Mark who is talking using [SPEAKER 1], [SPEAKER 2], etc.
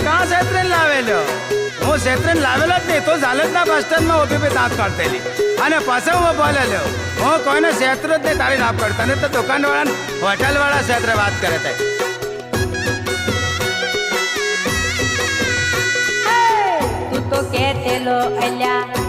[SPEAKER 1] કાં છેતરીને લાવેલો? હું છેતરીને લાવેલો જ નહીં. તો ઝાલટના બસ સ્ટેન્ડમાં ઊભી દાંત કાઢતેલી અને પાછો હું બોલેલો હું કોઈને છેતરો જ નહીં તારી ના પડતા ને તો દુકાનવાળા હોટલવાળા છેતરે વાત કરે છે.
[SPEAKER 2] તું તો કહેતેલો અલ્યા